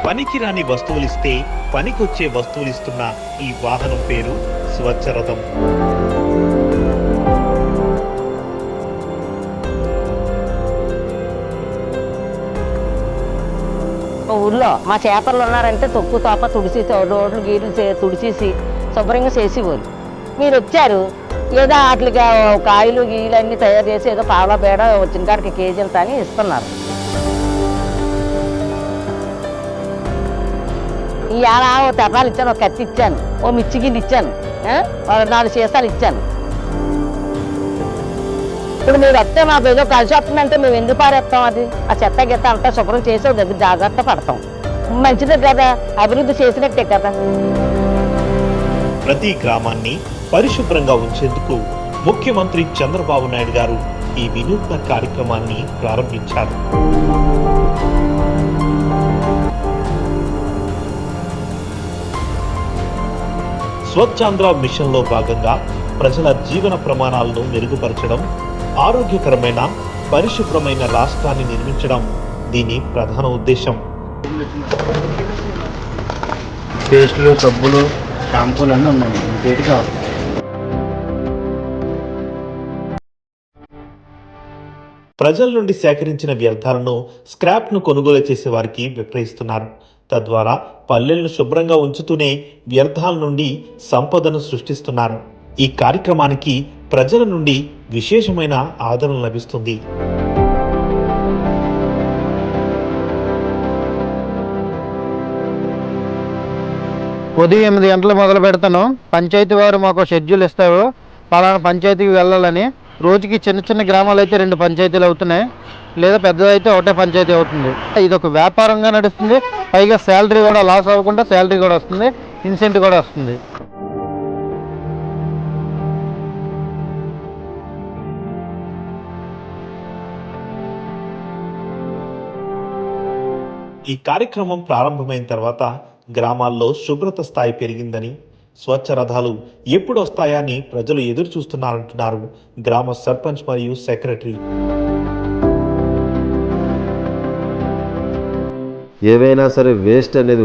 పనికిరాని వస్తువులిస్తే పనికొచ్చే వస్తువులిస్తున్న ఈ వాహనం పేరు స్వచ్ఛ రథం. ఊళ్ళో మా చేపలు ఉన్నారంటే తొక్కు తోప తుడిసి రోడ్లు గీర్లు తుడిచేసి శుభ్రంగా చేసేవాళ్ళు. మీరు వచ్చారు ఏదో వాటికి కాయలు గీలు అన్నీ తయారు చేసి ఏదో పావలా బేడ వచ్చిన కాడికి కేజీలు తాగి ఇస్తున్నారు. ఇవాళ ఓ తెపాలు ఇచ్చాను, ఒక కత్తి ఇచ్చాను, ఓ మిర్చి గిన్నె ఇచ్చాను, 4 సీసాలు ఇచ్చాను. ఇప్పుడు మీరు వస్తే మాకు ఏదో కలిసి వస్తుందంటే మేము ఎందుకు పారేస్తాం? అది ఆ చెత్త గెత్త అంతా శుభ్రం చేసి దగ్గర జాగ్రత్త పడతాం. మంచిదే కదా, అభివృద్ధి చేసినట్టే కదా. ప్రతి గ్రామాన్ని పరిశుభ్రంగా ఉంచేందుకు ముఖ్యమంత్రి చంద్రబాబు నాయుడు గారు ఈ వినూత్న కార్యక్రమాన్ని ప్రారంభించారు. స్వచ్ఛాంధ్ర మిషన్ లో భాగంగా ప్రజల జీవన ప్రమాణాలను మెరుగుపరచడం, ఆరోగ్యకరమైన పరిశుభ్రమైన రాష్ట్రాన్ని నిర్మించడం దీని ప్రధాన ఉద్దేశం. పేస్టులు, సబ్బులు, షాంపూలు అన్నీ ఉన్నాయి. ఇంకేటి కావాలి? ప్రజల నుండి సేకరించిన వ్యర్థాలను స్క్రాప్ ను కొనుగోలు చేసే వారికి విక్రయిస్తున్నారు. తద్వారా పల్లెలను శుభ్రంగా ఉంచుతూనే వ్యర్థాల నుండి సంపదను సృష్టిస్తున్నారు. ఈ కార్యక్రమానికి ప్రజల నుండి విశేషమైన ఆదరణ లభిస్తుంది. ఉదయం 8 గంటలు మొదలు పెడతాను. పంచాయతీ వారు మాకు షెడ్యూల్ ఇస్తారు, పలానా పంచాయతీకి వెళ్ళాలని. రోజుకి చిన్న చిన్న గ్రామాలు అయితే 2 పంచాయతీలు అవుతున్నాయి, లేదా పెద్దదైతే ఒకటే పంచాయతీ అవుతుంది. ఇది ఒక వ్యాపారంగా నడుస్తుంది. పైగా శాలరీ కూడా లాస్ అవ్వకుండా శాలరీ కూడా వస్తుంది, ఇన్సెంటివ్ కూడా వస్తుంది. ఈ కార్యక్రమం ప్రారంభమైన తర్వాత గ్రామాల్లో శుభ్రత స్థాయి పెరిగిందని, స్వచ్ఛ రథాలు ఎప్పుడు వస్తాయని ప్రజలు ఎదురు చూస్తున్నారంటున్నారు గ్రామ సర్పంచ్ మరియు సెక్రటరీ. ఏవైనా సరే వేస్ట్ అనేది